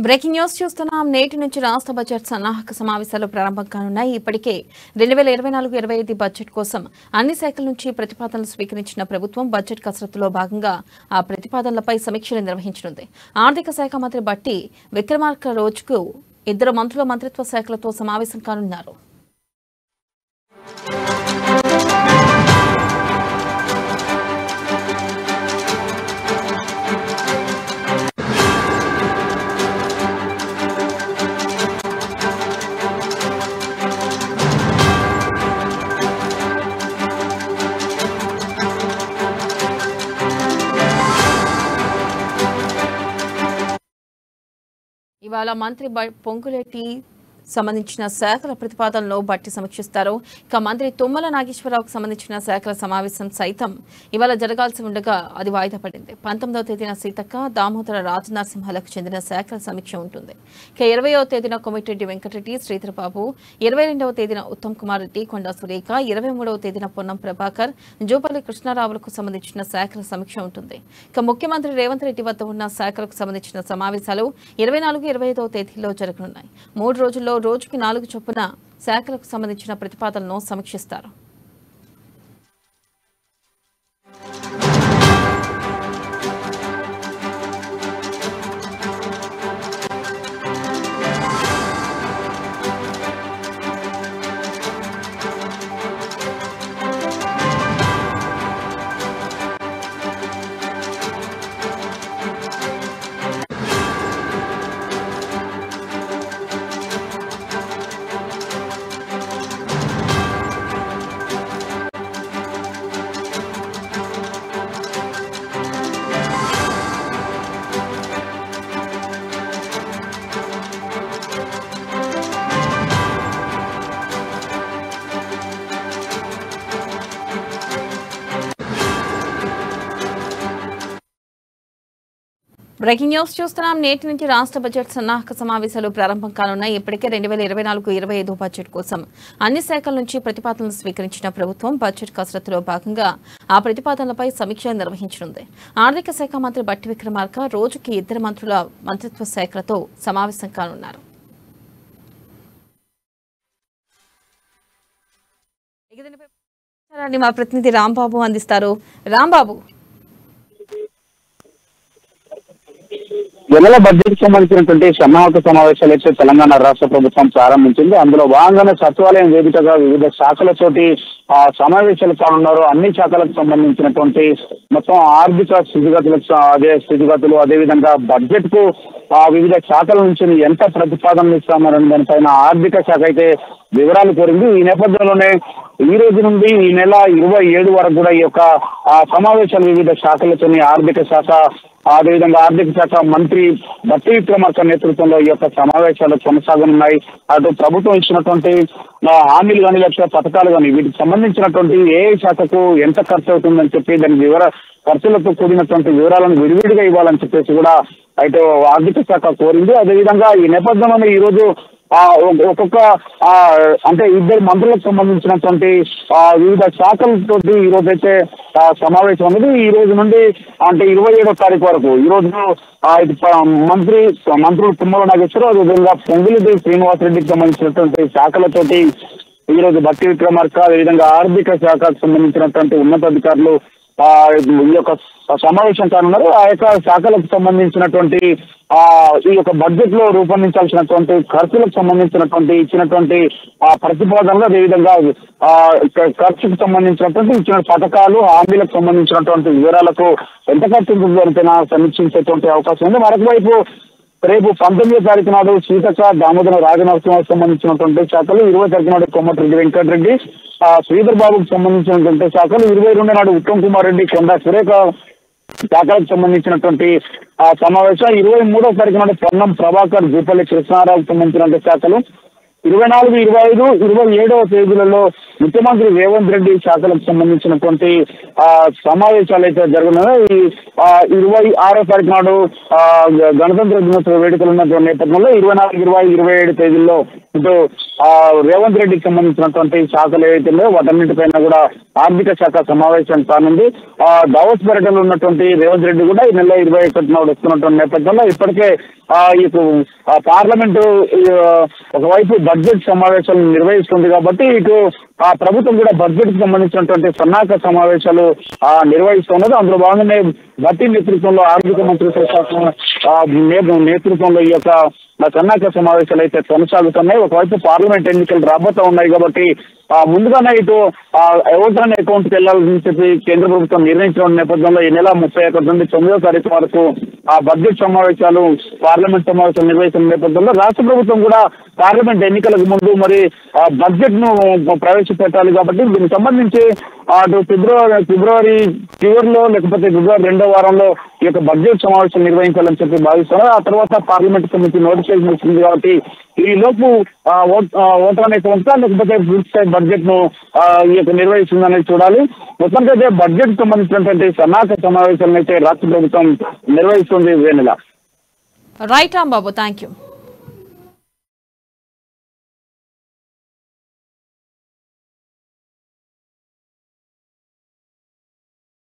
Breaking news చూస్తున్నాం. నేటి నుంచి రాష్ట్ర బడ్జెట్ సన్నాహక సమావేశాలు ప్రారంభం కానున్నాయి. ఇప్పటికే 2024-25 బడ్జెట్ కోసం అన్ని శాఖల నుంచి ప్రతిపాదనలు స్వీకరించిన ప్రభుత్వం బడ్జెట్ కసరత్తులో భాగంగా ఆ ప్రతిపాదనలపై సమీక్షలు నిర్వహించనుంది. ఆర్థిక శాఖ మంత్రి బట్టి విక్రమార్క రోజుకు 2 మంత్రుల మంత్రిత్వ శాఖలతో సమావేశం కానున్నారు. ఇవాళ మంత్రి పొంగులేటి సంబంధించిన శాఖల ప్రతిపాదనలో బట్టి సమీక్షిస్తారు. ఇక మంత్రి తుమ్మల నాగేశ్వరరావుకు సంబంధించిన శాఖల సమావేశం సైతం ఇవాళ జరగాల్సి ఉండగా అది వాయిదా పడింది. 19వ తేదీన సీతక్క, దామోదర రాజనరసింహలకు చెందిన శాఖల సమీక్ష ఉంటుంది. ఇక 20వ తేదీన కోమటిరెడ్డి వెంకటరెడ్డి, శ్రీధరబాబు, 22వ తేదీన ఉత్తమ్ కుమార్ రెడ్డి, కొండా సురేఖ, 23వ తేదీన పొన్నం ప్రభాకర్, జూపల్లి కృష్ణారావులకు సంబంధించిన శాఖల సమీక్ష ఉంటుంది. ఇక ముఖ్యమంత్రి రేవంత్ రెడ్డి వద్ద ఉన్న శాఖలకు సంబంధించిన సమావేశాలు 24-25వ తేదీల్లో జరగనున్నాయి. 3 రోజుల్లో రోజుకి 4 చొప్పున శాఖలకు సంబంధించిన ప్రతిపాదనలను సమీక్షిస్తారు. బ్రేకింగ్ న్యూస్ చూస్తున్నాం. నేటి నుంచి రాష్ట్ర బడ్జెట్ సన్నాహక సమావేశాలు ప్రారంభం కానున్నాయి. ఇప్పటికే 2024-25 బడ్జెట్ కోసం అన్ని శాఖల నుంచి ప్రతిపాదనలు స్వీకరించిన ప్రభుత్వం బడ్జెట్ కసరత్తులో భాగంగా ఆ ప్రతిపాదనలపై సమీక్ష నిర్వహించనుంది. ఆర్థిక శాఖ మంత్రి బట్టి విక్రమార్క రోజుకి 2 మంత్రుల మంత్రిత్వ శాఖలతో సమావేశం కానున్నారు. మా ప్రతినిధి రాంబాబు అందిస్తారు. రాంబాబు, నెల బడ్జెట్ సంబంధించినటువంటి సన్నాహక సమావేశాలు అయితే తెలంగాణ రాష్ట్ర ప్రభుత్వం ప్రారంభించింది. అందులో భాగంగానే సచివాలయం వేదికగా వివిధ శాఖలతోటి సమావేశాలు కానున్నారు. అన్ని శాఖలకు సంబంధించినటువంటి మొత్తం ఆర్థిక స్థితిగతులు అదేవిధంగా బడ్జెట్ కు వివిధ శాఖల నుంచి ఎంత ప్రతిపాదనలు ఇస్తామని దానిపైన ఆర్థిక శాఖ అయితే వివరాలు కోరింది. ఈ నేపథ్యంలోనే ఈ రోజు నుండి ఈ నెల 27 వరకు కూడా ఈ యొక్క సమావేశాలు వివిధ శాఖలతోని ఆర్థిక శాఖ అదేవిధంగా ఆర్థిక శాఖ మంత్రి బట్టి విక్రమార్క నేతృత్వంలో ఈ యొక్క సమావేశాలు కొనసాగనున్నాయి. అటు ప్రభుత్వం ఇచ్చినటువంటి హామీలు కానీ లేకపోతే పథకాలు కానీ వీటికి సంబంధించినటువంటి ఏ శాఖకు ఎంత ఖర్చు అవుతుందని చెప్పి దాని ఖర్చులతో కూడినటువంటి వివరాలను విడివిడిగా ఇవ్వాలని చెప్పేసి కూడా అయితే ఆర్థిక శాఖ కోరింది. అదేవిధంగా ఈ నేపథ్యంలోనే ఈ రోజు ఒక్కొక్క అంటే 2 మంత్రులకు సంబంధించినటువంటి వివిధ శాఖలతో ఈ రోజు అయితే సమావేశం అనేది ఈ రోజు నుండి అంటే 27వ తారీఖు వరకు ఈ రోజు మంత్రులు తుమ్మల నాగేశ్వరరావు అదేవిధంగా పొంగులేటి శ్రీనివాసరెడ్డికి సంబంధించినటువంటి శాఖలతోటి ఈ రోజు బట్టి విక్రమార్క అదేవిధంగా ఆర్థిక శాఖకు సంబంధించినటువంటి ఉన్నతాధికారులు ఈ యొక్క సమావేశం కానున్నారు. ఆ యొక్క శాఖలకు సంబంధించినటువంటి ఈ యొక్క బడ్జెట్ లో రూపొందించాల్సినటువంటి ఖర్చులకు సంబంధించినటువంటి ఇచ్చినటువంటి ప్రతిపాదనలు అదేవిధంగా ఖర్చుకు సంబంధించినటువంటి ఇచ్చిన పథకాలు హామీలకు సంబంధించినటువంటి వివరాలకు ఎంత ఖర్చు ఉంటుందో అంతేనా సమీక్షించేటువంటి అవకాశం ఉంది. మరొక వైపు రేపు 19వ తారీఖు నాడు సీతక్క, దామోదర రాజనరసింహకు సంబంధించినటువంటి శాఖలు, 20వ తారీఖు నాడు కోమటిరెడ్డి వెంకటరెడ్డి, శ్రీధర్ బాబుకు సంబంధించినటువంటి శాఖలు, 22 నాడు ఉత్తమ్ కుమార్ రెడ్డి, కొండా సురేఖ శాఖలకు సంబంధించినటువంటి సమావేశం, 23వ తారీఖు నాడు పొన్నం ప్రభాకర్, జూపల్లి కృష్ణారావుకు సంబంధించినటువంటి శాఖలు, 24, 25, 27వ తేదీలలో ముఖ్యమంత్రి రేవంత్ రెడ్డి శాఖలకు సంబంధించినటువంటి సమావేశాలు అయితే జరగనున్నాయి. 26వ తారీఖు నాడు గణతంత్ర దినోత్సవ వేడుకలు ఉన్నటువంటి నేపథ్యంలో 24, 20, 27 తేదీల్లో ఇటు రేవంత్ రెడ్డికి సంబంధించినటువంటి శాఖలు ఏవైతే ఉన్నాయో వాటన్నిటిపైన కూడా ఆర్థిక శాఖ సమావేశం కానుంది. దావోస్ పర్యటనలో ఉన్నటువంటి రేవంత్ రెడ్డి కూడా ఈ నెల 21 నాడు వస్తున్నటువంటి నేపథ్యంలో ఇప్పటికే పార్లమెంటు ఒకవైపు బడ్జెట్ సమావేశాలు నిర్వహిస్తుంది కాబట్టి ఇటు ప్రభుత్వం కూడా బడ్జెట్ కి సంబంధించినటువంటి సన్నాహక సమావేశాలు నిర్వహిస్తున్నది. అందులో భాగంగానే భట్టి నేతృత్వంలో ఆర్థిక మంత్రిత్వ శాఖ నేతృత్వంలో ఈ యొక్క సన్నాహక సమావేశాలు అయితే కొనసాగుతున్నాయి. ఒకవైపు పార్లమెంట్ ఎన్నికలు రాబోతా ఉన్నాయి కాబట్టి ముందుగానే ఇటు ఓటర్ అకౌంట్కి వెళ్లాలని చెప్పి కేంద్ర ప్రభుత్వం నిర్ణయించిన నేపథ్యంలో ఈ నెల 31 నుండి 9వ తారీఖు వరకు బడ్జెట్ సమావేశాలు పార్లమెంట్ సమావేశాలు నిర్వహిస్తున్న నేపథ్యంలో రాష్ట్ర ప్రభుత్వం కూడా పార్లమెంట్ ఎన్నికలకు ముందు మరి బడ్జెట్ ను ప్రవేశపెట్టాలి కాబట్టి దీనికి సంబంధించి అటు ఫిబ్రవరి చివరిలో లేకపోతే ఫిబ్రవరి 2వ వారంలో ఈ యొక్క బడ్జెట్ సమావేశం నిర్వహించాలని చెప్పి భావిస్తున్నారు. ఆ తర్వాత పార్లమెంట్ కమిటీ నోటిఫికేషన్ ఇచ్చింది కాబట్టి ఈ లోపు ఓటర్ అకౌంట్ లేకపోతే ఫుల్ స్థాయి బడ్జెట్ ను ఈ యొక్క నిర్వహిస్తుందనేది చూడాలి. మొత్తానికైతే బడ్జెట్ సంబంధించినటువంటి సన్నాహక సమావేశాలను అయితే రాష్ట్ర ప్రభుత్వం నిర్వహిస్తుంది. వేణుల రైట్ రాంబాబు, థ్యాంక్ యూ.